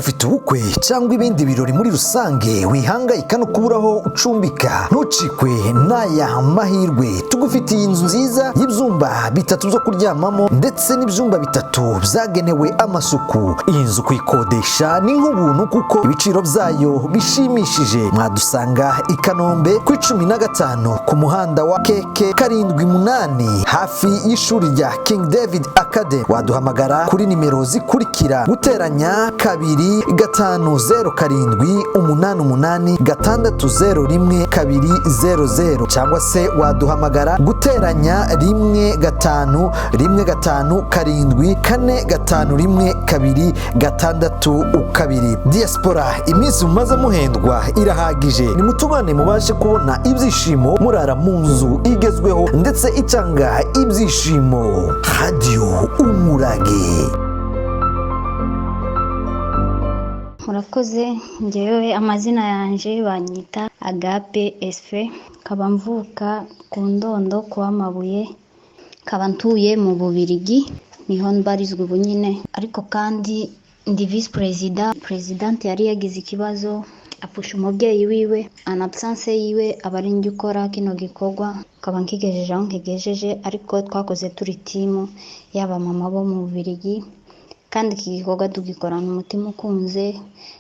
ufite ubukwe cyangwa ibindi birori muri rusange wihangayika no kuburaho ucumbika, ntucikwe n'aya mahirwe. Tugufitiye inzu nziza y'ibyumba bitatu byo kuryamamo ndetse n'ibyumba bitatu byagenewe amasuku. Iyi nzu kuyikodesha ni nk'ubuntu kuko ibiciro byayo bishimishije. Mwadusanga i Kanombe ku 15 ku muhanda wa Keke 78 hafi y'ishuri rya King David Academy. Waduhamagara kuri nimero zikurikira: guteranya 2-507-88-601-200 cyangwa se waduhamagara guteranya 1-5-7-4-5-1-262. Diaspora, iminsi mumaze muhendwa irahagije. Nimutubane mubashe kubona ibyishimo murara mu nzu igezweho ndetse itanga ibyishimo. Radio Umurage. Murakoze, njyewe amazina yanje banyita Agape Esfe, kaba mvuka ku Ndondo kwa Mabuye, kaba ntuye mu Bubirigi, niho mbarizwa ubu nyine. Ariko kandi ndi vice president yari yagize ikibazo apfusha umubyeyi wiwe, an absence yiwe abari njye ukora kino gikorwa, kaba nkigejeje aho nkigejeje. Ariko twakoze turi timu y'aba mama bo mu Bubirigi, kandi iki gikorwa tugikorana umutima ukunze,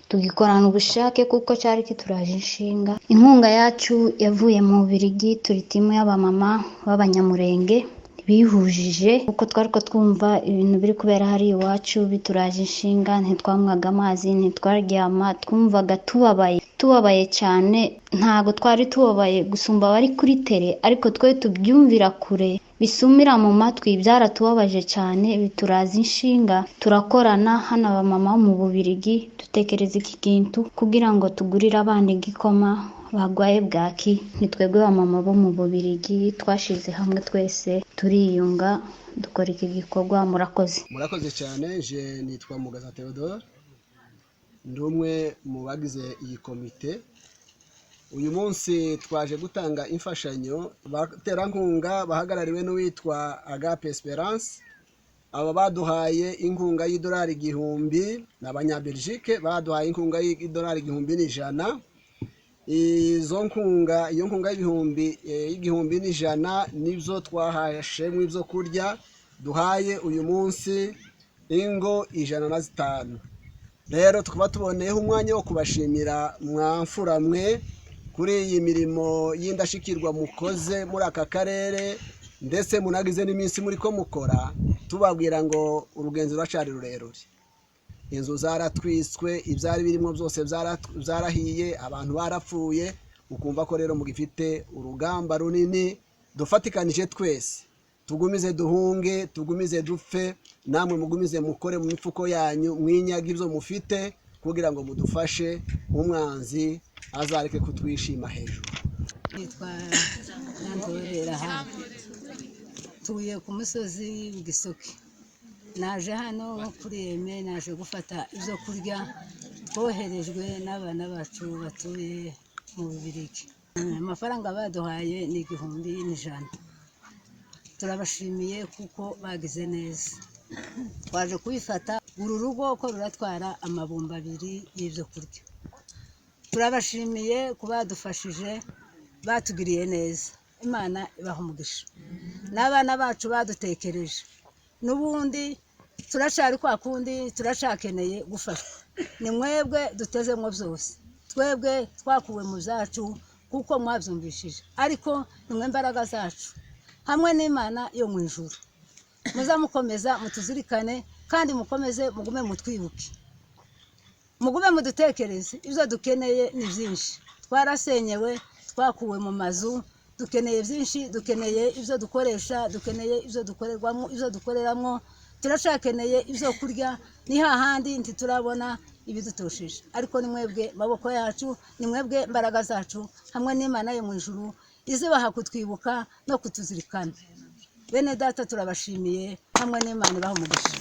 tugikorana ubushake kuko cyari kituraje inshinga. Inkunga yacu yavuye mu Bubirigi, turi timu y'abamama b'abanyamurenge bihujije kuko twariko twumva ibintu biri kubera hari iwacu bituraje inshinga. Ntitwamwaga amazi, ntitwaryama, twumvaga tubabaye cyane. Ntago twari tubabaye gusumba bari kuri tele, ariko twe tubyumvira kure bisumira mu matwi, byaratubabaje cyane, bituraza inshinga. Turakorana hano abamama mu Bubirigi, dutekereza iki kintu kugira ngo tugurire abana igikoma bagwaye bwaki. Nitwebwe abamama bo mu Bubirigi twashize hamwe, twese turiyunga dukora iki gikorwa. Murakoze cyane. Je nitwa Mugaza Theodore, ndumwe mu bagize iyi komite. Uyu munsi twaje gutanga imfashanyo. Baterankunga bahagarariwe n'uwitwa Agape Esperance, aba baduhaye inkunga y'idolari 1000 n'abanyabelgique baduhaye inkunga y'idolari 1100. Iyo nkunga y'igihumbi n'ijana nibyo twahashemwe ibyo kurya duhaye uyu munsi ingo 105. Rero tukaba tuboneyeho umwanya wo kubashimira mwamfura mwe kuri iyi mirimo y'indashikirwa mukoze muri aka karere, ndetse munagize n'iminsi muri ko mukora. Tubabwira ngo urugenzo ruracari rurerure. Inzu zaratwiswe, ibyari birimo byose byarahiye, abantu barapfuye. Ukumva ko rero mugifite urugamba runini. Dufatikanije twese, tugumize duhunge, tugumize dupfe, namwe mugumize mukore mu mifuko yanyu, mwinyaga ibyo mufite kugira ngo mudufashe umwanzi azareke kutwishima hejuru. Nitwa Nandorera hafi, tuye ku musozi w'Igisoke. Naje hano kuri Yeme, naje gufata ibyo kurya twoherejwe n'abana bacu batuye mu Bubirigi. Amafaranga baduhaye ni 1,100. Turabashimiye kuko bagize neza. Twaje kubifata, uru rugo ko ruratwara amabumba 2 y'ibyo kurya. Turabashimiye kuba badufashije, batugiriye neza. Imana ibaha umugisha. N'abana bacu badutekereje, n'ubundi turashari kwa kundi, turashakeneye gufashwa. Ni mwebwe dutezemo byose, twebwe twakuwe mu zacu kuko mwabyumvishije, ariko nimwe imbaraga zacu hamwe n'Imana yo mu ijuru. Muzamukomeza mutuzirikane, kandi mukomeze mugume mutwibuke, mugume mudutekereze. Ibyo dukeneye ni byinshi, twarasenyewe, twakuwe mu mazu, dukeneye byinshi, dukeneye ibyo dukoresha, dukeneye ibyo dukorerwamo, ibyo dukoreramo. Turashakeneye ibyo kurya, ni hahandi ntiturabona ibidutosheje, ariko ni mwebwe maboko yacu, ni mwebwe imbaraga zacu, hamwe n'Imana yo mu ijuru izibaha kutwibuka no kutuzirikana. Bene data turabashimiye, hamwe n'Imana ibaha umugisha.